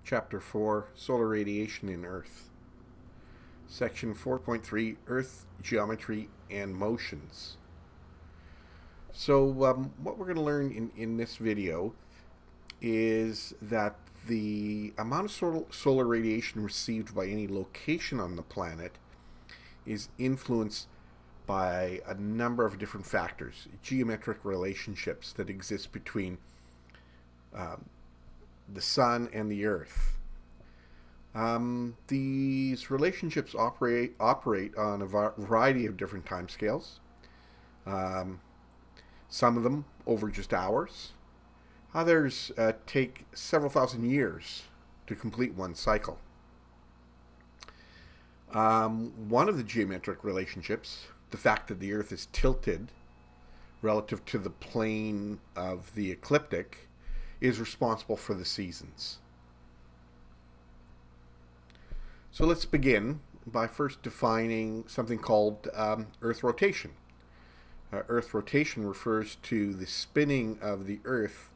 Chapter 4 Solar Radiation in Earth. Section 4.3 Earth Geometry and Motions. So what we're going to learn in this video is that the amount of solar radiation received by any location on the planet is influenced by a number of different factors, geometric relationships that exist between the sun and the earth. These relationships operate on a variety of different timescales. Some of them over just hours. Others take several thousand years to complete one cycle. One of the geometric relationships, the fact that the Earth is tilted relative to the plane of the ecliptic, is responsible for the seasons. So let's begin by first defining something called Earth rotation. Earth rotation refers to the spinning of the Earth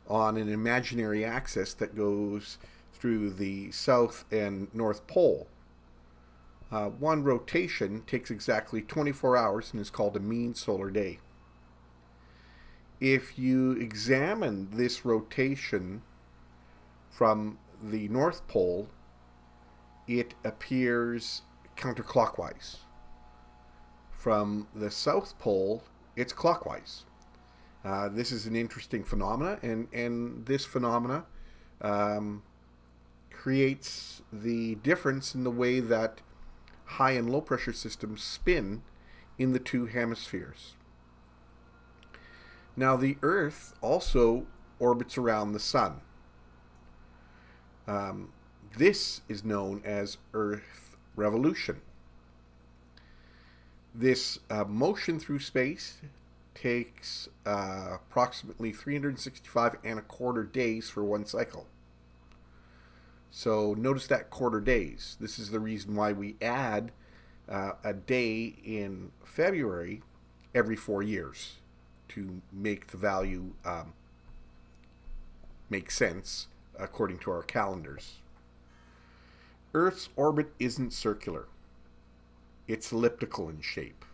on an imaginary axis that goes through the South and North Pole. One rotation takes exactly 24 hours and is called a mean solar day. If you examine this rotation from the North Pole, it appears counterclockwise. From the South Pole, it's clockwise. This is an interesting phenomena, and this phenomena creates the difference in the way that high and low pressure systems spin in the two hemispheres. Now, the Earth also orbits around the sun. This is known as Earth revolution. This motion through space takes approximately 365.25 days for one cycle. So notice that quarter days. This is the reason why we add a day in February every 4 years to make the value make sense according to our calendars. Earth's orbit isn't circular. It's elliptical in shape.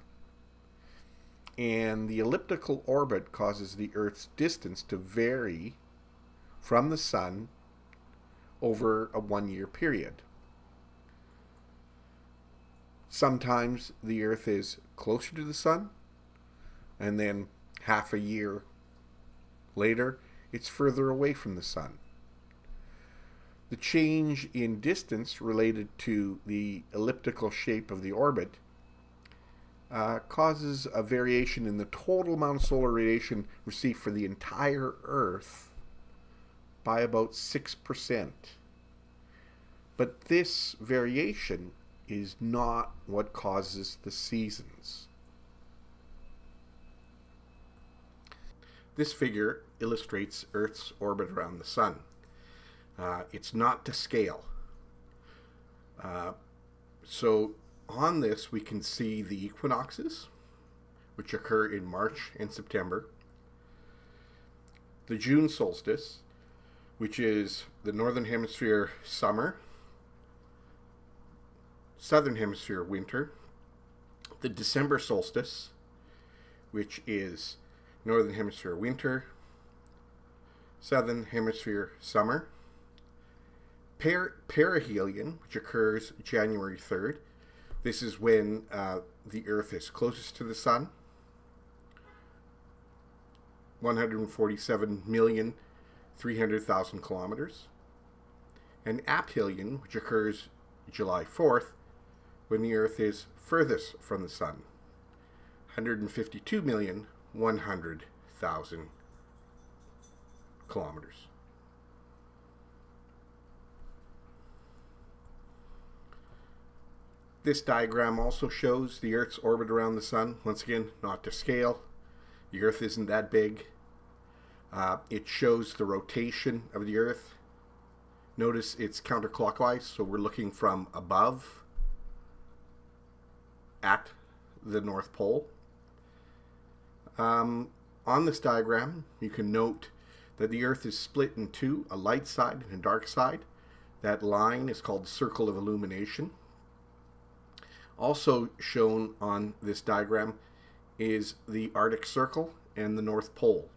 And the elliptical orbit causes the Earth's distance to vary from the sun over a 1-year period. Sometimes the Earth is closer to the sun, and then half a year later, it's further away from the sun. The change in distance related to the elliptical shape of the orbit causes a variation in the total amount of solar radiation received for the entire Earth by about 6%. But this variation is not what causes the seasons. This figure illustrates Earth's orbit around the sun. It's not to scale. So on this we can see the equinoxes, which occur in March and September, the June solstice, which is the northern hemisphere summer, southern hemisphere winter, the December solstice, which is northern hemisphere winter, southern hemisphere summer, perihelion, which occurs January 3rd. This is when the Earth is closest to the sun, 147,300,000 kilometers. And aphelion, which occurs July 4th, when the Earth is furthest from the sun, 152,100,000 kilometers. This diagram also shows the Earth's orbit around the sun. Once again, not to scale. The Earth isn't that big. It shows the rotation of the Earth. Notice it's counterclockwise, so we're looking from above at the North Pole. On this diagram, you can note that the Earth is split in two, a light side and a dark side. That line is called the circle of illumination. Also shown on this diagram is the Arctic Circle and the North Pole.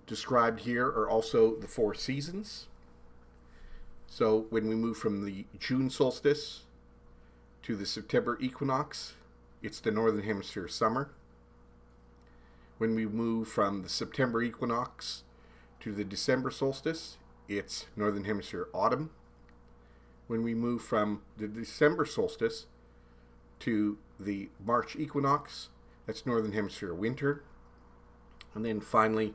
Described here are also the 4 seasons. So when we move from the June solstice to the September equinox, it's the Northern Hemisphere summer. When we move from the September equinox to the December solstice, it's Northern Hemisphere autumn. When we move from the December solstice to the March equinox, that's Northern Hemisphere winter. And then finally,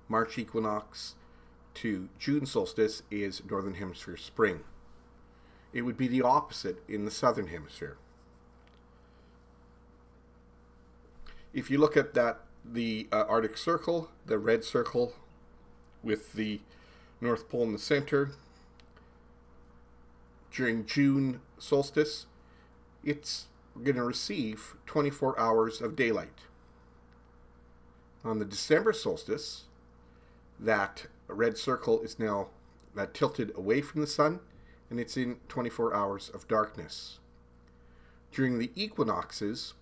March equinox to June solstice is Northern Hemisphere spring. It would be the opposite in the Southern Hemisphere. If you look at the Arctic Circle, the red circle with the North Pole in the center, during June solstice, it's going to receive 24 hours of daylight. On the December solstice, that red circle is now tilted away from the sun, and it's in 24 hours of darkness. During the equinoxes,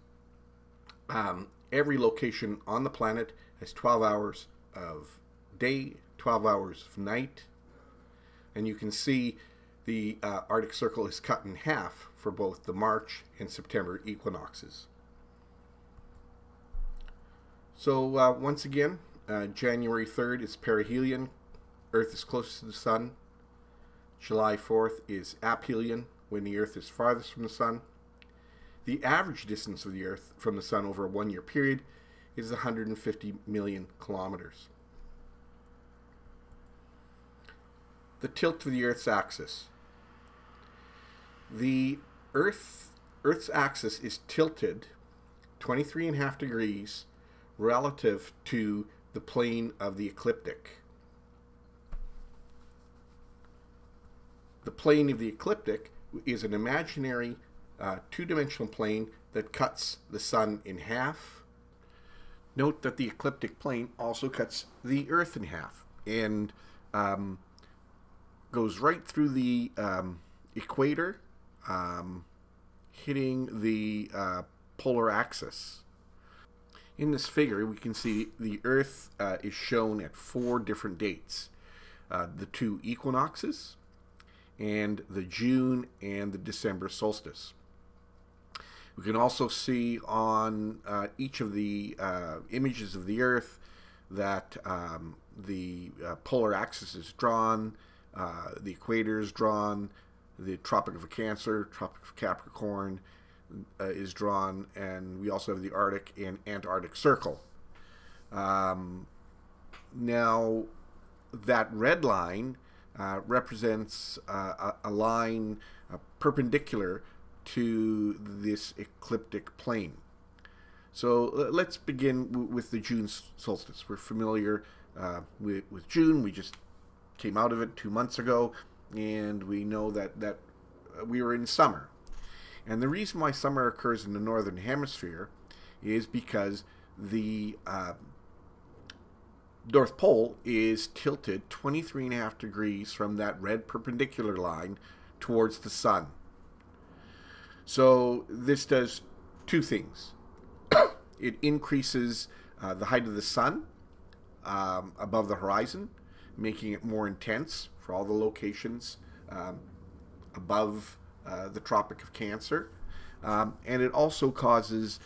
every location on the planet has 12 hours of day, 12 hours of night, and you can see the Arctic Circle is cut in half for both the March and September equinoxes. So once again, January 3rd is perihelion, Earth is closest to the sun. July 4th is aphelion, when the Earth is farthest from the sun. The average distance of the Earth from the sun over a 1-year period is 150 million kilometers. The tilt of the Earth's axis. The Earth's axis is tilted 23.5 degrees relative to the plane of the ecliptic. The plane of the ecliptic is an imaginary two-dimensional plane that cuts the sun in half. Note that the ecliptic plane also cuts the Earth in half and goes right through the equator, hitting the polar axis. In this figure, we can see the Earth is shown at 4 different dates. The 2 equinoxes, and the June and the December solstice. We can also see on each of the images of the Earth that the polar axis is drawn, the equator is drawn, the Tropic of Cancer, Tropic of Capricorn is drawn, and we also have the Arctic and Antarctic Circle. Now, that red line represents a line perpendicular to this ecliptic plane. So let's begin with the June solstice. We're familiar with June. We just came out of it 2 months ago, and we know that we were in summer. And the reason why summer occurs in the northern hemisphere is because the North Pole is tilted 23.5 degrees from that red perpendicular line towards the sun. So this does 2 things. It increases the height of the sun above the horizon, making it more intense for all the locations above the Tropic of Cancer. And it also causes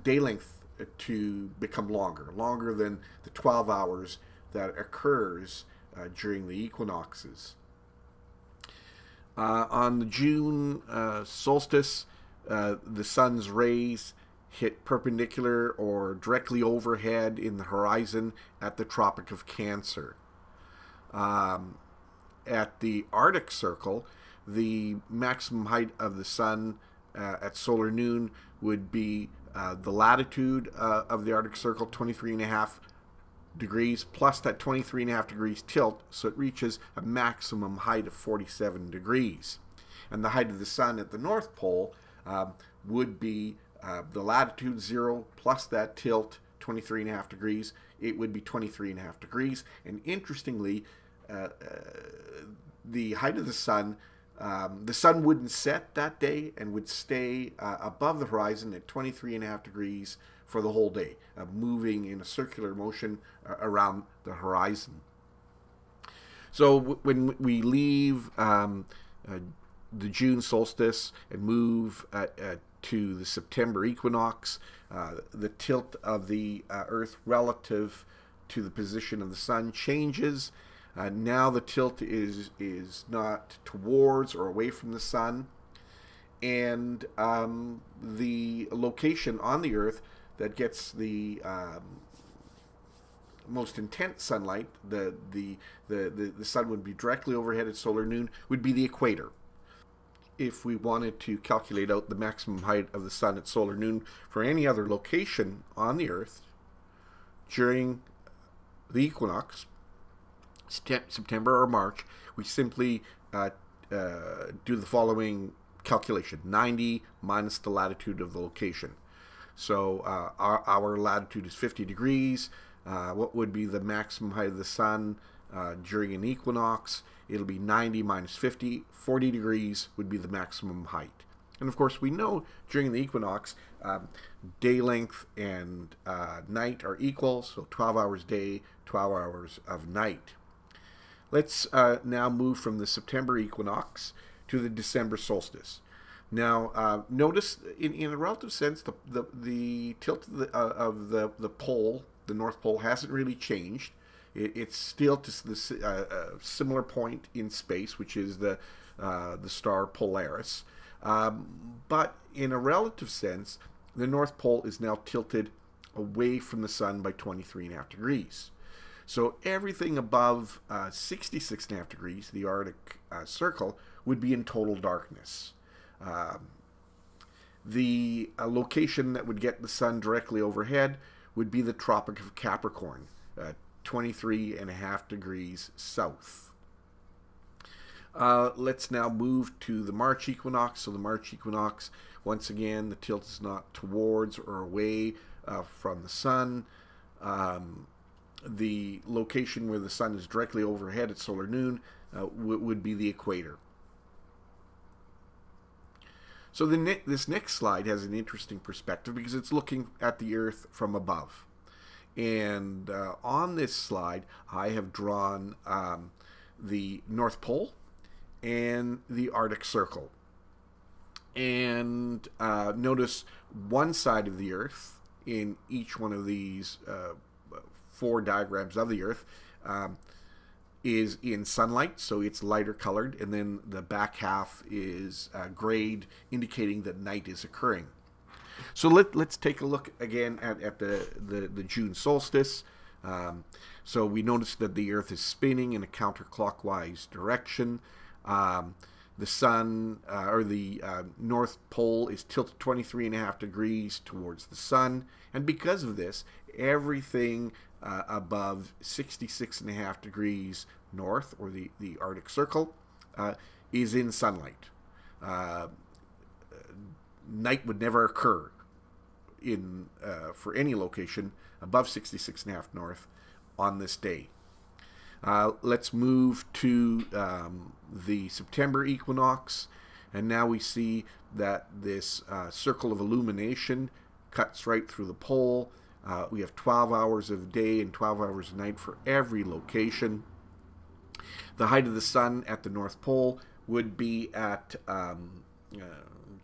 day length to become longer than the 12 hours that occurs during the equinoxes. On the June solstice, the sun's rays hit perpendicular or directly overhead in the horizon at the Tropic of Cancer. At the Arctic Circle, the maximum height of the sun at solar noon would be the latitude of the Arctic Circle, 23.5 degrees, plus that 23.5 degrees tilt, so it reaches a maximum height of 47 degrees. And the height of the sun at the North Pole would be the latitude 0 plus that tilt 23.5 degrees, it would be 23.5 degrees. And interestingly, the height of the sun wouldn't set that day and would stay above the horizon at 23.5 degrees for the whole day, moving in a circular motion around the horizon. So when we leave the June solstice and move to the September equinox, the tilt of the Earth relative to the position of the sun changes. Now the tilt is not towards or away from the sun, and the location on the Earth that gets the most intense sunlight, the sun would be directly overhead at solar noon, would be the equator. If we wanted to calculate out the maximum height of the sun at solar noon for any other location on the Earth during the equinox, September or March, we simply do the following calculation: 90 minus the latitude of the location. So our latitude is 50 degrees. What would be the maximum height of the sun during an equinox? It'll be 90 minus 50. 40 degrees would be the maximum height. And of course, we know during the equinox, day length and night are equal, so 12 hours day, 12 hours of night. Let's now move from the September equinox to the December solstice. Now, notice in a relative sense, the tilt of the pole, the North Pole, hasn't really changed. It's still to this similar point in space, which is the star Polaris. But in a relative sense, the North Pole is now tilted away from the sun by 23.5 degrees. So everything above 66.5 degrees, the Arctic Circle, would be in total darkness. The location that would get the sun directly overhead would be the Tropic of Capricorn, 23.5 degrees south. Let's now move to the March equinox. So the March equinox, once again, the tilt is not towards or away from the sun. The location where the sun is directly overhead at solar noon would be the equator. So this next slide has an interesting perspective because it's looking at the Earth from above. And on this slide, I have drawn the North Pole and the Arctic Circle. And notice one side of the Earth in each one of these 4 diagrams of the Earth is in sunlight, so it's lighter colored, and then the back half is grayed, indicating that night is occurring. So let's take a look again at the June solstice. So we notice that the Earth is spinning in a counterclockwise direction. The sun, or the North Pole, is tilted 23.5 degrees towards the sun, and because of this, everything above 66.5 degrees north, or the Arctic Circle, is in sunlight. Night would never occur in for any location above 66.5 north on this day. Let's move to the September equinox, and now we see that this circle of illumination cuts right through the pole. We have 12 hours of day and 12 hours of night for every location. The height of the sun at the North Pole would be at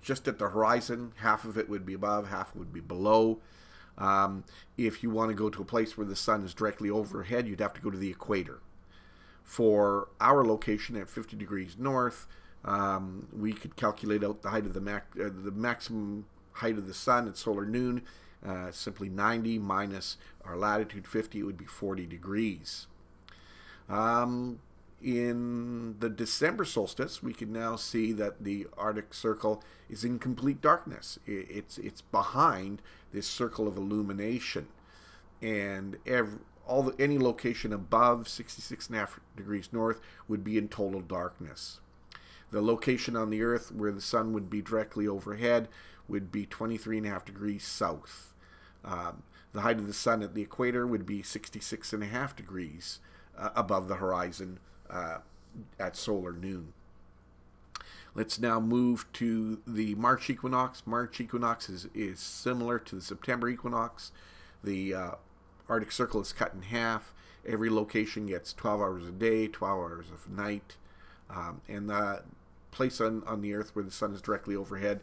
just at the horizon. Half of it would be above, half would be below. If you want to go to a place where the sun is directly overhead, you'd have to go to the equator. For our location at 50 degrees north, we could calculate out the height of the maximum height of the sun at solar noon. Simply 90 minus our latitude 50, it would be 40 degrees. In the December solstice, we can now see that the Arctic Circle is in complete darkness. It's behind this circle of illumination, and any location above 66.5 degrees north would be in total darkness. The location on the Earth where the sun would be directly overhead would be 23.5 degrees south. The the height of the sun at the equator would be 66.5 degrees above the horizon at solar noon. Let's now move to the March equinox. March equinox is similar to the September equinox. The Arctic Circle is cut in half. Every location gets 12 hours a day, 12 hours of night. And the place on the Earth where the sun is directly overhead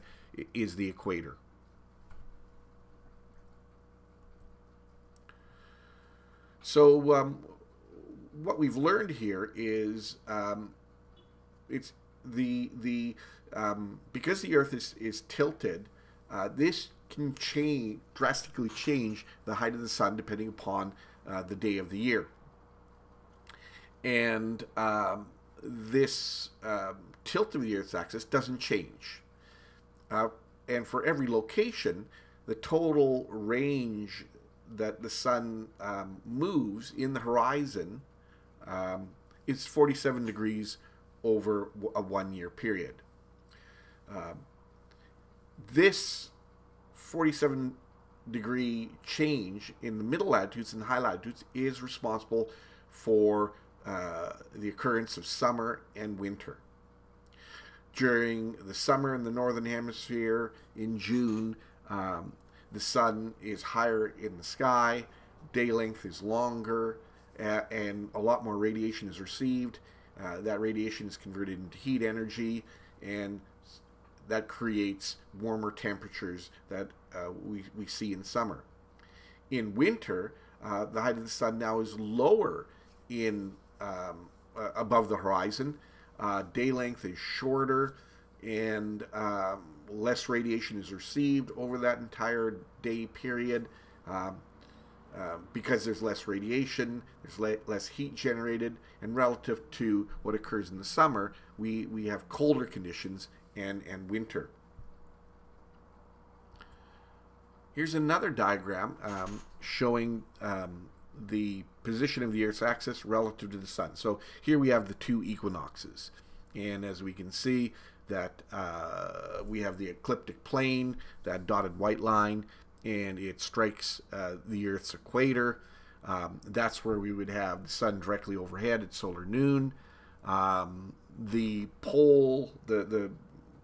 is the equator. So what we've learned here is it's because the Earth is tilted, this can drastically change the height of the sun depending upon the day of the year. And this tilt of the Earth's axis doesn't change. And for every location, the total range that the sun moves in the horizon is 47 degrees over a 1-year period. This 47-degree change in the middle latitudes and high latitudes is responsible for the occurrence of summer and winter. During the summer in the northern hemisphere in June, the sun is higher in the sky, day length is longer, and a lot more radiation is received. That radiation is converted into heat energy, and that creates warmer temperatures that we see in summer. In winter, the height of the sun now is lower in above the horizon. Day length is shorter, and less radiation is received over that entire day period. Because there's less radiation, there's less heat generated, and relative to what occurs in the summer, we have colder conditions and winter. Here's another diagram showing the position of the Earth's axis relative to the sun. So here we have the two equinoxes, and as we can see that we have the ecliptic plane, that dotted white line, and it strikes the Earth's equator. That's where we would have the sun directly overhead at solar noon. The pole, the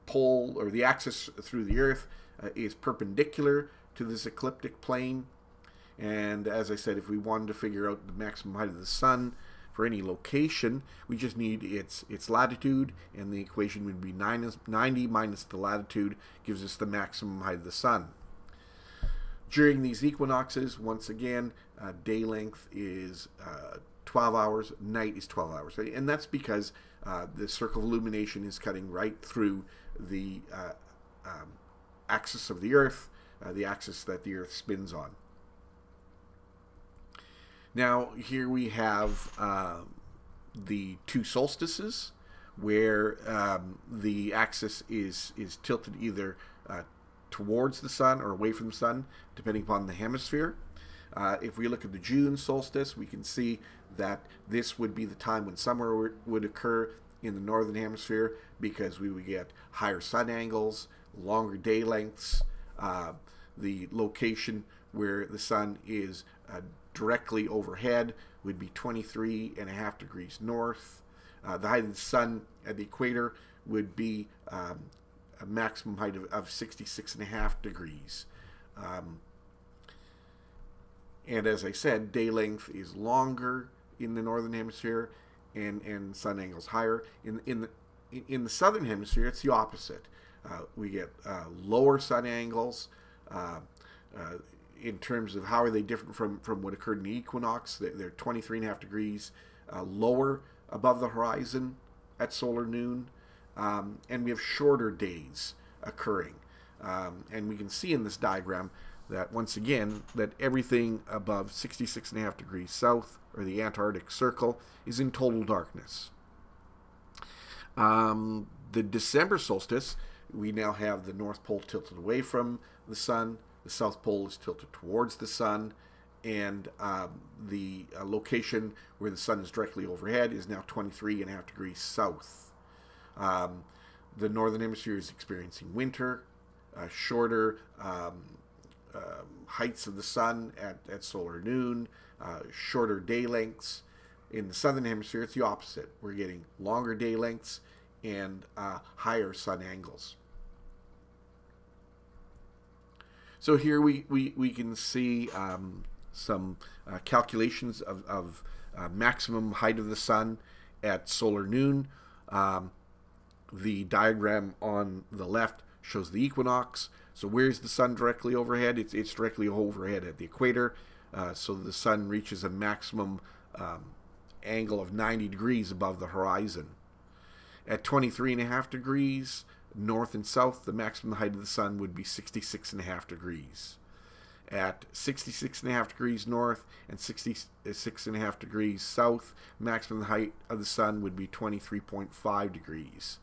pole or the axis through the Earth is perpendicular to this ecliptic plane. And as I said, if we wanted to figure out the maximum height of the sun for any location, we just need its latitude, and the equation would be 90 minus the latitude gives us the maximum height of the sun. During these equinoxes, once again, day length is 12 hours, night is 12 hours. And that's because the circle of illumination is cutting right through the axis of the Earth, the axis that the Earth spins on. Now, here we have the two solstices, where the axis is tilted either towards the sun or away from the sun, depending upon the hemisphere. If we look at the June solstice, we can see that this would be the time when summer would occur in the northern hemisphere, because we would get higher sun angles, longer day lengths. The location where the sun is directly overhead would be 23.5 degrees north. The height of the sun at the equator would be a maximum height of 66.5 degrees. And as I said, day length is longer in the northern hemisphere, and sun angles higher. In the southern hemisphere, it's the opposite. We get lower sun angles. In terms of how are they different from what occurred in the equinox, they're 23.5 degrees lower above the horizon at solar noon, and we have shorter days occurring. And we can see in this diagram that, once again, that everything above 66.5 degrees south, or the Antarctic Circle, is in total darkness. The December solstice, we now have the North Pole tilted away from the sun, the South Pole is tilted towards the sun, and the location where the sun is directly overhead is now 23.5 degrees south. The Northern Hemisphere is experiencing winter, shorter heights of the sun at solar noon, shorter day lengths. In the southern hemisphere, it's the opposite. We're getting longer day lengths and higher sun angles. So here we can see some calculations of maximum height of the sun at solar noon. The diagram on the left shows the equinox. So where's the sun directly overhead? It's directly overhead at the equator. So the sun reaches a maximum angle of 90 degrees above the horizon. At 23.5 degrees north and south, the maximum height of the sun would be 66.5 degrees. At 66.5 degrees north and 66.5 degrees south, maximum height of the sun would be 23.5 degrees.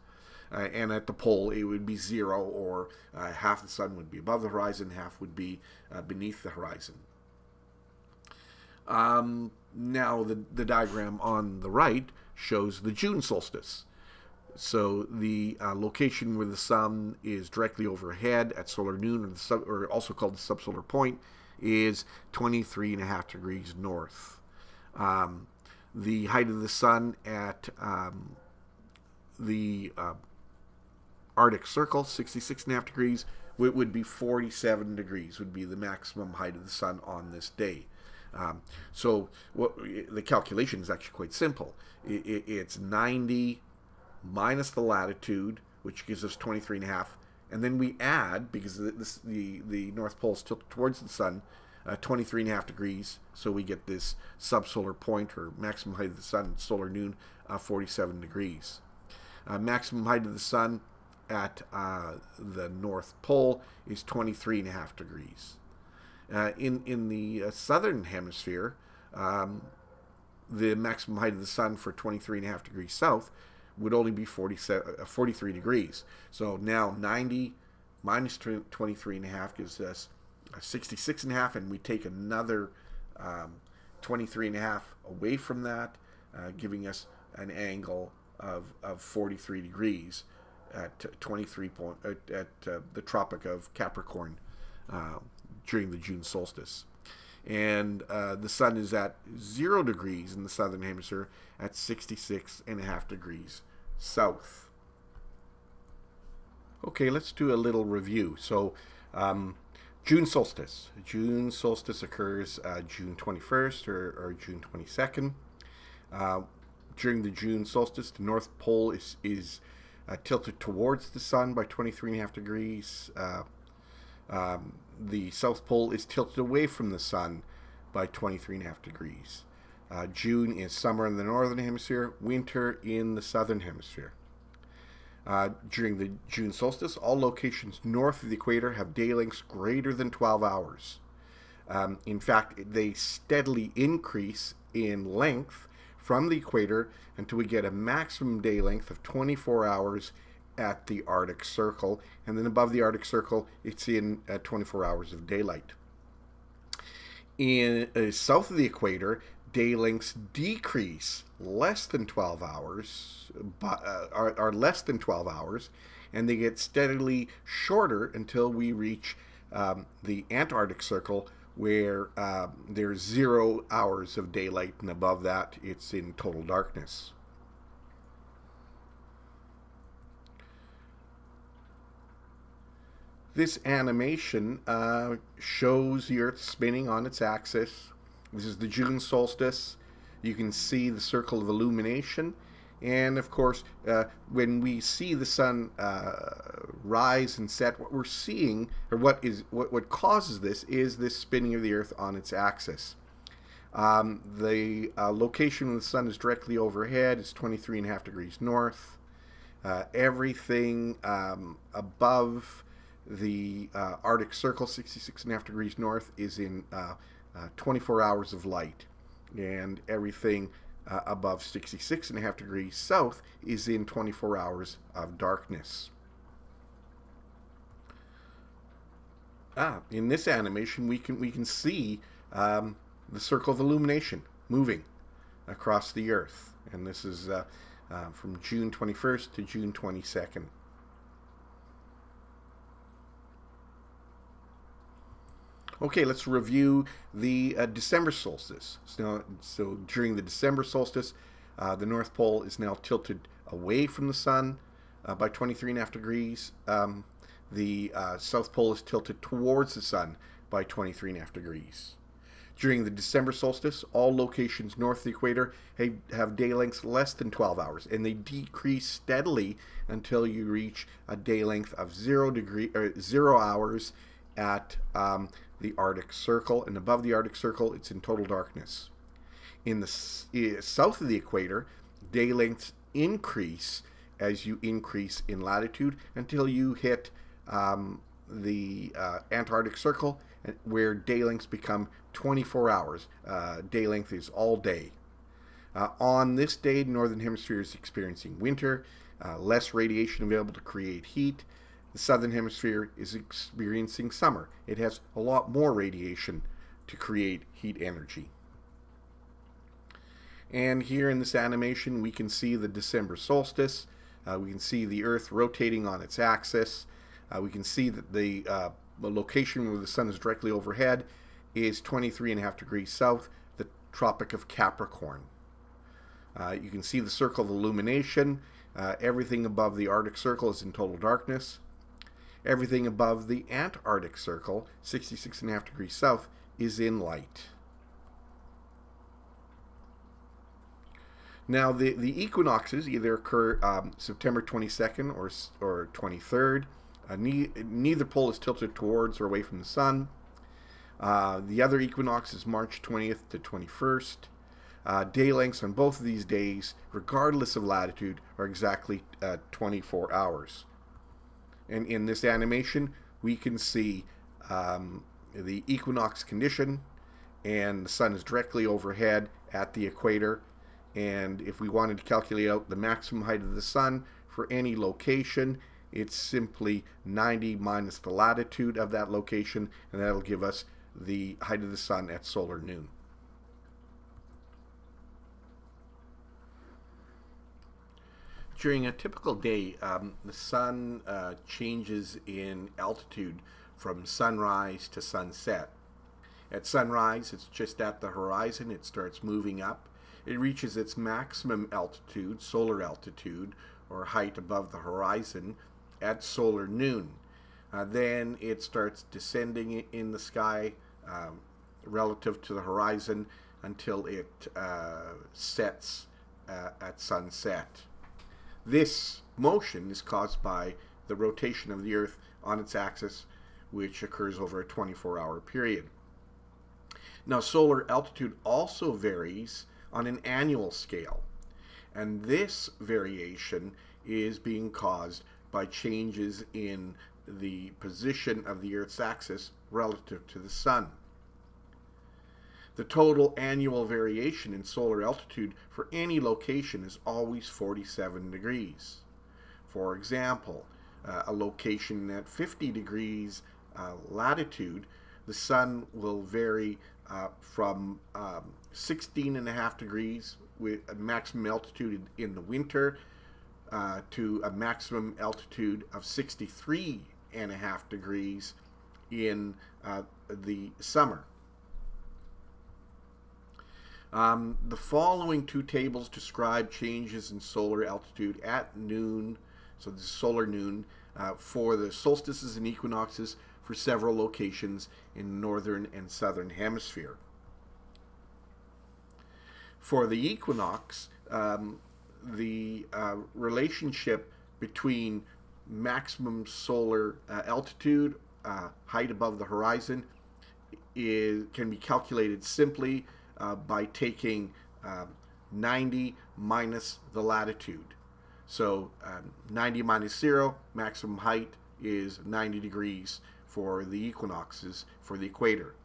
And at the pole, it would be 0, or half the sun would be above the horizon, half would be beneath the horizon. Now, the diagram on the right shows the June solstice. So the location where the sun is directly overhead at solar noon, or also called the subsolar point, is 23.5 degrees north. The height of the sun at the Arctic Circle, 66.5 degrees, would be 47 degrees, would be the maximum height of the sun on this day. So the calculation is actually quite simple. It's 90 minus the latitude, which gives us 23.5, and then we add, because the North Pole is tilted towards the sun, 23.5 degrees, so we get this subsolar point, or maximum height of the sun at solar noon, 47 degrees. Maximum height of the sun at the North Pole is 23.5 degrees. In the southern hemisphere, the maximum height of the sun for 23.5 degrees south would only be 43 degrees. So now 90 minus 23.5 gives us 66.5, and we take another 23.5 away from that, giving us an angle of 43 degrees at the Tropic of Capricorn during the June solstice. And the sun is at 0 degrees in the southern hemisphere at 66.5 degrees south. Okay, let's do a little review. So June solstice. June solstice occurs June 21st or June 22nd. During the June solstice, the North Pole is tilted towards the sun by 23.5 degrees. The South Pole is tilted away from the sun by 23.5 degrees. June is summer in the northern hemisphere, winter in the southern hemisphere. During the June solstice, all locations north of the equator have day lengths greater than 12 hours. In fact, they steadily increase in length from the equator until we get a maximum day length of 24 hours at the Arctic Circle, and then above the Arctic Circle, it's in 24 hours of daylight. In south of the equator, day lengths decrease less than 12 hours, but are less than 12 hours, and they get steadily shorter until we reach the Antarctic Circle, where there's 0 hours of daylight, and above that, it's in total darkness. This animation shows the Earth spinning on its axis. This is the June solstice. You can see the circle of illumination. And of course, when we see the sun rise and set, what we're seeing, or what causes this, is this spinning of the Earth on its axis. The location where the sun is directly overhead is 23.5 degrees north. Everything above the Arctic Circle, 66.5 degrees north, is in 24 hours of light, and everything above 66.5 degrees south is in 24 hours of darkness. In this animation, we can see the circle of illumination moving across the Earth, and this is from June 21st to June 22nd. Okay, let's review the December solstice. So during the December solstice, the North Pole is now tilted away from the sun by 23.5 degrees. The South Pole is tilted towards the sun by 23.5 degrees. During the December solstice, all locations north of the equator have day lengths less than 12 hours, and they decrease steadily until you reach a day length of 0 hours at the Arctic Circle, and above the Arctic Circle, it's in total darkness. In the south of the equator, day lengths increase as you increase in latitude until you hit the Antarctic Circle, where day lengths become 24 hours. Day length is all day. On this day, the Northern Hemisphere is experiencing winter, less radiation available to create heat. The Southern Hemisphere is experiencing summer. It has a lot more radiation to create heat energy. And here in this animation, we can see the December solstice. We can see the Earth rotating on its axis. We can see that the location where the sun is directly overhead is 23.5 degrees south, the Tropic of Capricorn. You can see the circle of illumination. Everything above the Arctic Circle is in total darkness. Everything above the Antarctic Circle, 66.5 degrees south, is in light. Now, the equinoxes either occur September 22nd or 23rd. Neither pole is tilted towards or away from the sun. The other equinox is March 20th to 21st. Day lengths on both of these days, regardless of latitude, are exactly 24 hours. And in this animation, we can see the equinox condition, and the sun is directly overhead at the equator. And if we wanted to calculate out the maximum height of the sun for any location, it's simply 90 minus the latitude of that location, and that'll give us the height of the sun at solar noon. During a typical day, the sun changes in altitude from sunrise to sunset. At sunrise, it's just at the horizon. It starts moving up. It reaches its maximum altitude, solar altitude, or height above the horizon, at solar noon. Then it starts descending in the sky relative to the horizon until it sets at sunset. This motion is caused by the rotation of the Earth on its axis, which occurs over a 24-hour period. Now, solar altitude also varies on an annual scale, and this variation is being caused by changes in the position of the Earth's axis relative to the sun. The total annual variation in solar altitude for any location is always 47 degrees. For example, a location at 50 degrees latitude, the sun will vary from 16.5 degrees with a maximum altitude in the winter to a maximum altitude of 63.5 degrees in the summer. The following two tables describe changes in solar altitude at noon, so this is solar noon, for the solstices and equinoxes for several locations in the northern and southern hemisphere. For the equinox, the relationship between maximum solar altitude, height above the horizon, can be calculated simply by taking 90 minus the latitude. So 90 minus 0, maximum height is 90 degrees for the equinoxes for the equator.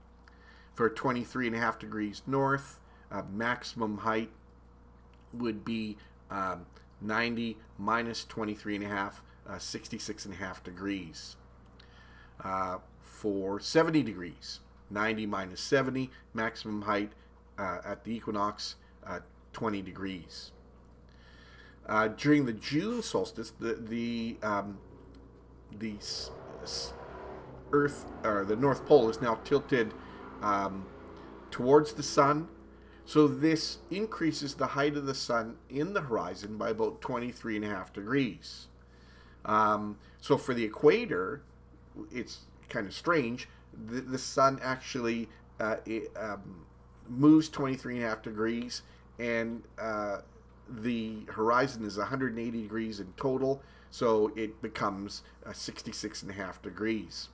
For 23.5 degrees north, maximum height would be 90 minus 23.5, 66.5 degrees. For 70 degrees, 90 minus 70, maximum height at the equinox, 20 degrees. During the June solstice, the Earth, or the North Pole, is now tilted towards the sun. So this increases the height of the sun in the horizon by about 23.5 degrees. So for the equator, it's kind of strange. The sun actually moves 23.5 degrees, and the horizon is 180 degrees in total, so it becomes 66.5 degrees.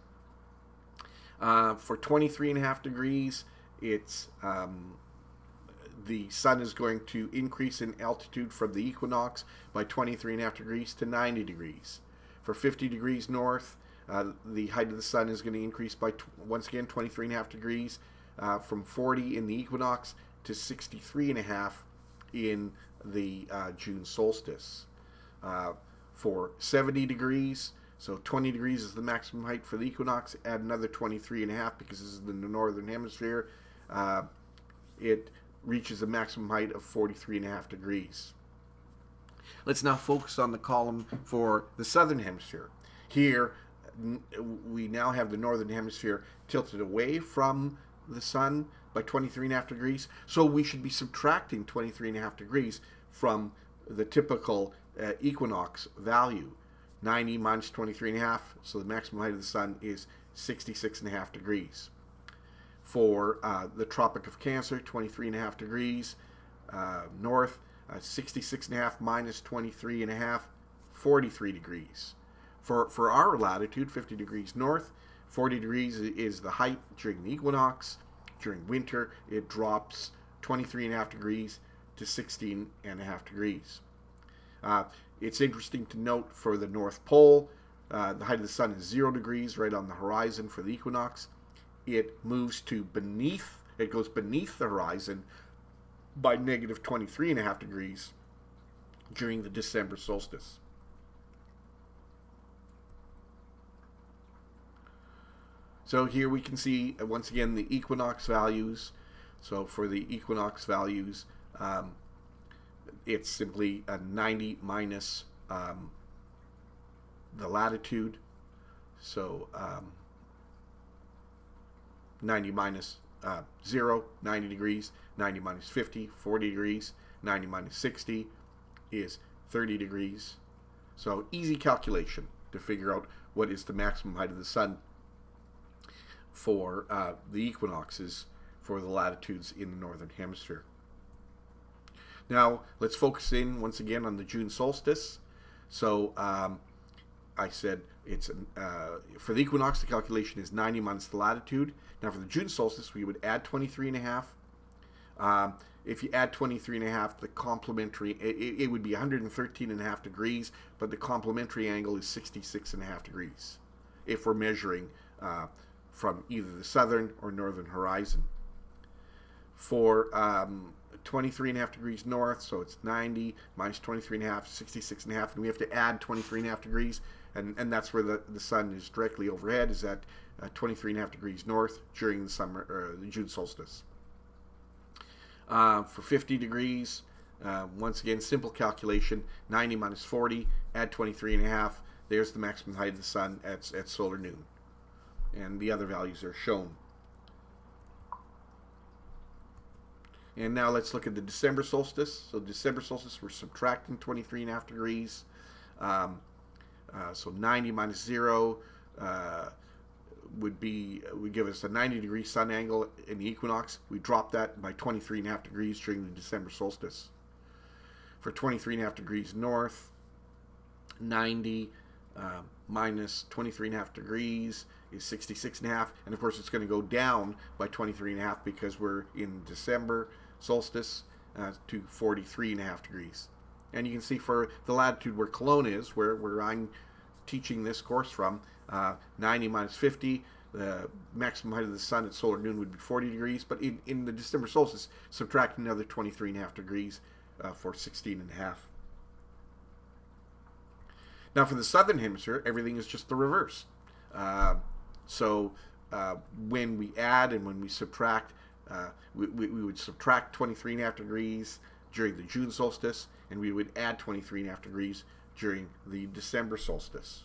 For 23.5 degrees, it's the sun is going to increase in altitude from the equinox by 23.5 degrees to 90 degrees. For 50 degrees north, the height of the sun is going to increase by, once again, 23.5 degrees, from 40 in the equinox to 63.5 in the June solstice. For 70 degrees, so 20 degrees is the maximum height for the equinox, add another 23.5 because this is in the northern hemisphere, it reaches a maximum height of 43.5 degrees. Let's now focus on the column for the southern hemisphere. Here, we now have the northern hemisphere tilted away from the sun by 23.5 degrees, so we should be subtracting 23.5 degrees from the typical equinox value. 90 minus 23.5, so the maximum height of the sun is 66.5 degrees. For the Tropic of Cancer, 23.5 degrees north, 66.5 minus 23.5, 43 degrees. For our latitude, 50 degrees north, 40 degrees is the height during the equinox. During winter, it drops 23.5 degrees to 16.5 degrees. It's interesting to note for the North Pole, the height of the sun is 0 degrees right on the horizon for the equinox. It moves to beneath, it goes beneath the horizon by negative 23.5 degrees during the December solstice. So here we can see, once again, the equinox values. So for the equinox values, it's simply a 90 minus the latitude. So 90 minus 0, 90 degrees, 90 minus 50, 40 degrees, 90 minus 60 is 30 degrees. So easy calculation to figure out what is the maximum height of the sun for the equinoxes for the latitudes in the northern hemisphere. Now let's focus in once again on the June solstice. So I said it's for the equinox the calculation is 90 minus the latitude. Now for the June solstice we would add 23.5. If you add 23.5, the complementary, it would be 113.5 degrees, but the complementary angle is 66.5 degrees if we're measuring from either the southern or northern horizon. For 23.5 degrees north, so it's 90 minus 23.5, 66.5, and we have to add 23.5 degrees, and that's where the sun is directly overhead, is at 23.5 degrees north during the summer, or the June solstice. For 50 degrees, once again, simple calculation, 90 minus 40, add 23.5, there's the maximum height of the sun at solar noon. And the other values are shown. And now let's look at the December solstice. So December solstice, we're subtracting 23.5 degrees. So 90 minus 0 would give us a 90 degree sun angle in the equinox. We drop that by 23.5 degrees during the December solstice. For 23.5 degrees north, 90 minus 23.5 degrees is 66.5, and of course it's going to go down by 23.5 because we're in December solstice to 43.5 degrees. And you can see for the latitude where Kelowna is, where I'm teaching this course from, 90 minus 50, the maximum height of the sun at solar noon would be 40 degrees, but in the December solstice, subtract another 23.5 degrees for 16.5. Now for the southern hemisphere, everything is just the reverse. So when we add and when we subtract, we would subtract 23.5 degrees during the June solstice, and we would add 23.5 degrees during the December solstice.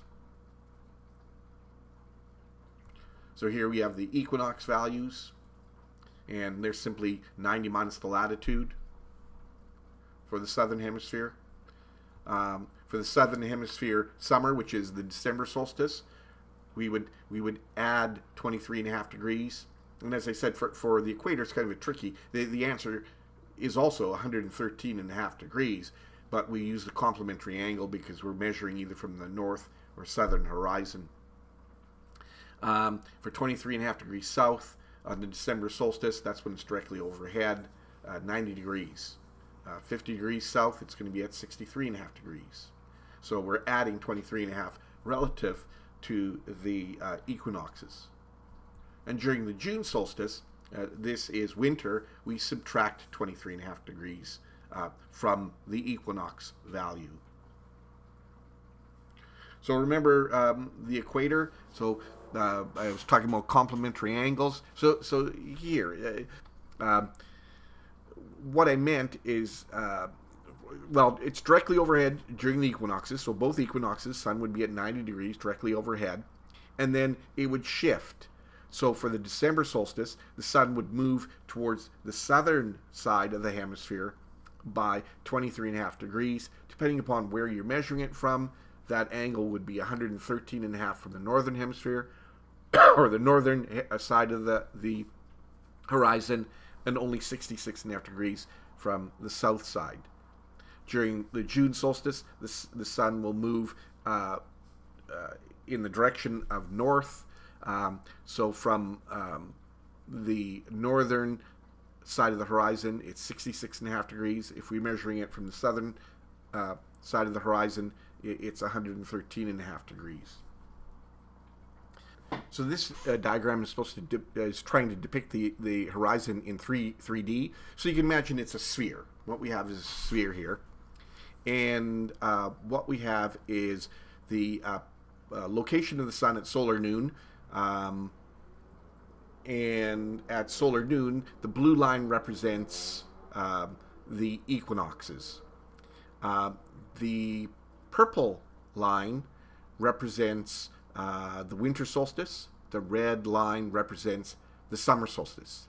So here we have the equinox values, and they're simply 90 minus the latitude for the southern hemisphere. For the southern hemisphere summer, which is the December solstice, we would add 23.5 degrees. And as I said, for the equator, it's kind of a tricky. The answer is also 113.5 degrees, but we use the complementary angle because we're measuring either from the north or southern horizon. For 23.5 degrees south on the December solstice, that's when it's directly overhead, 90 degrees. 50 degrees south, it's going to be at 63.5 degrees. So we're adding 23.5 relative to the equinoxes. And during the June solstice, this is winter, we subtract 23.5 degrees from the equinox value. So remember the equator. So I was talking about complementary angles. So here, what I meant is, well, it's directly overhead during the equinoxes. So both equinoxes, sun would be at 90 degrees directly overhead, and then it would shift. So for the December solstice, the sun would move towards the southern side of the hemisphere by 23.5 degrees. Depending upon where you're measuring it from, that angle would be 113.5 from the northern hemisphere, or the northern side of the horizon, and only 66.5 degrees from the south side. During the June solstice, the sun will move in the direction of north. So from the northern side of the horizon, it's 66.5 degrees. If we're measuring it from the southern side of the horizon, it's 113.5 degrees. So this diagram is supposed to is trying to depict the horizon in 3D. So you can imagine it's a sphere. What we have is a sphere here, and what we have is the location of the sun at solar noon. And at solar noon, the blue line represents the equinoxes. The purple line represents the winter solstice. The red line represents the summer solstice.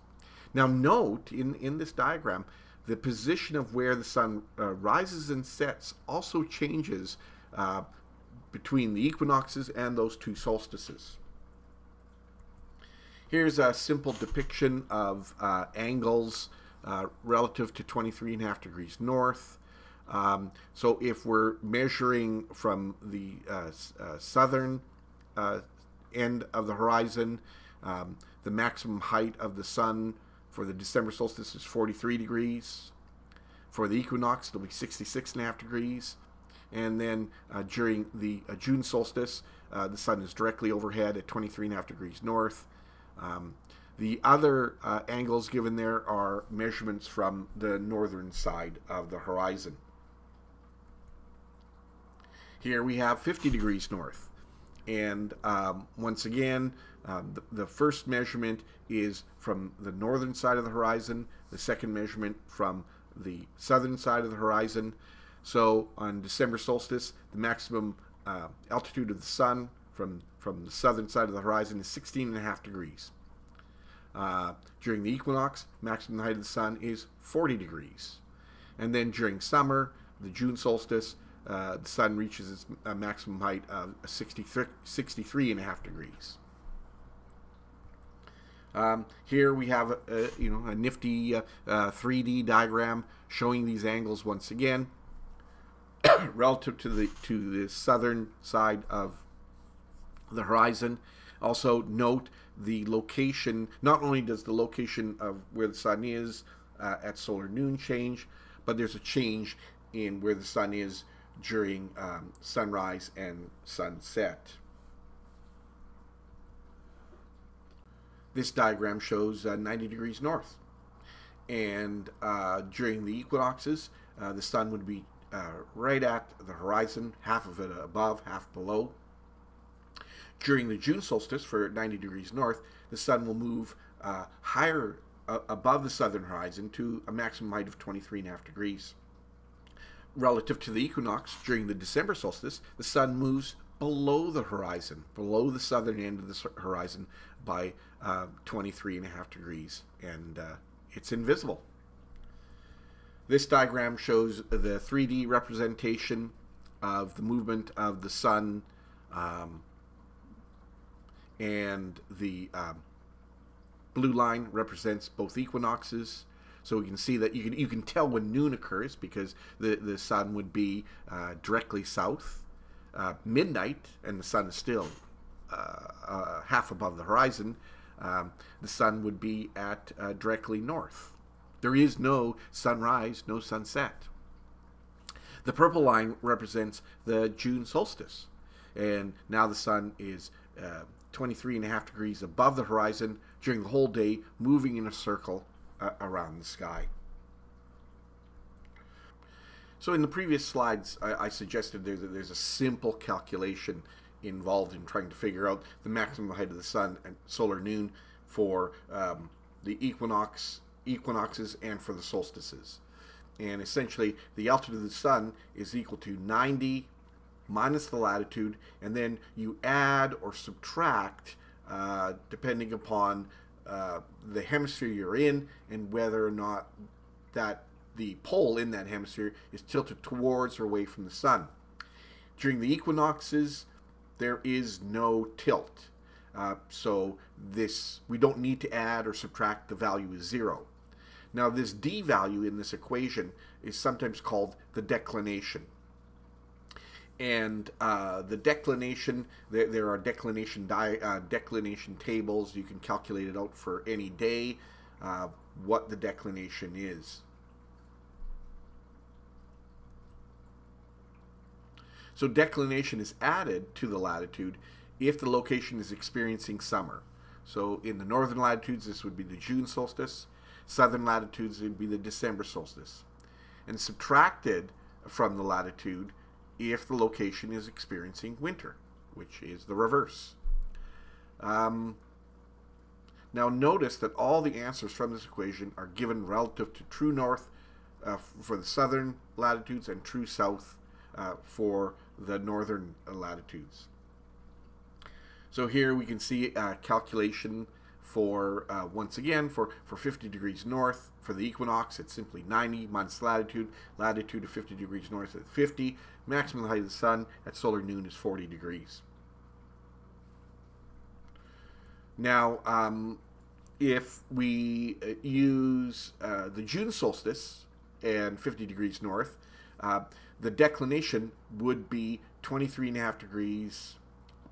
Now note in this diagram, the position of where the sun rises and sets also changes between the equinoxes and those two solstices. Here's a simple depiction of angles relative to 23.5 degrees north. So if we're measuring from the southern end of the horizon, the maximum height of the sun for the December solstice is 43 degrees. For the equinox, it'll be 66.5 degrees. And then during the June solstice, the sun is directly overhead at 23.5 degrees north. The other angles given there are measurements from the northern side of the horizon. Here we have 50 degrees north. And once again, the first measurement is from the northern side of the horizon, the second measurement from the southern side of the horizon. So on December solstice, the maximum altitude of the sun from the southern side of the horizon is 16.5 degrees. During the equinox, maximum height of the sun is 40 degrees. And then during summer, the June solstice, the sun reaches its maximum height of 63.5 degrees. Here we have a nifty 3D diagram showing these angles once again relative to the southern side of the horizon. Also note the location. Not only does the location of where the sun is at solar noon change, but there's a change in where the sun is during sunrise and sunset. This diagram shows 90 degrees north, and during the equinoxes, the sun would be right at the horizon, half of it above, half below. During the June solstice, for 90 degrees north, the sun will move higher above the southern horizon to a maximum height of 23.5 degrees. Relative to the equinox, during the December solstice, the sun moves below the horizon, below the southern end of the horizon, by 23.5 degrees, and it's invisible. This diagram shows the 3D representation of the movement of the sun, and the blue line represents both equinoxes. So we can see that you can tell when noon occurs because the sun would be directly south. Midnight, and the sun is still half above the horizon, the sun would be at directly north. There is no sunrise, no sunset. The purple line represents the June solstice, and now the sun is 23.5 degrees above the horizon during the whole day, moving in a circle around the sky. So in the previous slides, I suggested there's a simple calculation involved in trying to figure out the maximum height of the sun and solar noon for the equinoxes and for the solstices. And essentially, the altitude of the sun is equal to 90 minus the latitude, and then you add or subtract depending upon the hemisphere you're in and whether or not that the pole in that hemisphere is tilted towards or away from the sun. During the equinoxes, there is no tilt. So we don't need to add or subtract. The value is 0. Now this d value in this equation is sometimes called the declination. And the declination, there are declination tables. You can calculate it out for any day, what the declination is. So declination is added to the latitude if the location is experiencing summer. So in the northern latitudes, this would be the June solstice. Southern latitudes, it would be the December solstice. And subtracted from the latitude if the location is experiencing winter, which is the reverse. Now notice that all the answers from this equation are given relative to true north for the southern latitudes and true south for the northern latitudes. So here we can see a calculation for, once again, for 50 degrees north. For the equinox, it's simply 90 minus latitude. Latitude of 50 degrees north at 50. Maximum height of the sun at solar noon is 40 degrees. Now, if we use the June solstice and 50 degrees north, the declination would be 23.5 degrees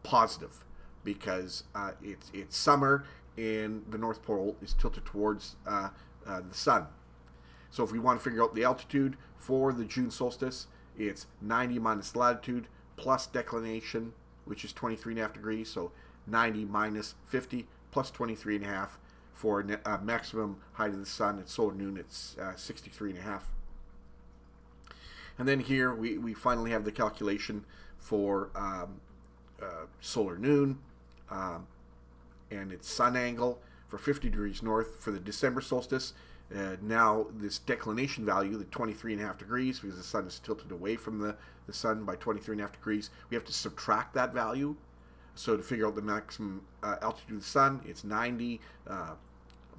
positive because it's summer and the North Pole is tilted towards the sun. So if we want to figure out the altitude for the June solstice, it's 90 minus latitude plus declination, which is 23.5 degrees. So 90 minus 50 plus 23.5 for maximum height of the sun at solar noon. It's 63.5. And then here we finally have the calculation for solar noon and its sun angle for 50 degrees north for the December solstice. Now this declination value, the 23.5 degrees, because the sun is tilted away from the sun by 23.5 degrees, we have to subtract that value. So to figure out the maximum altitude of the sun, it's 90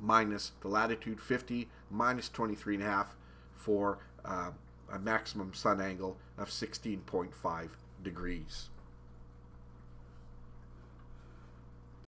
minus the latitude, 50 minus 23.5 for a maximum sun angle of 16.5 degrees.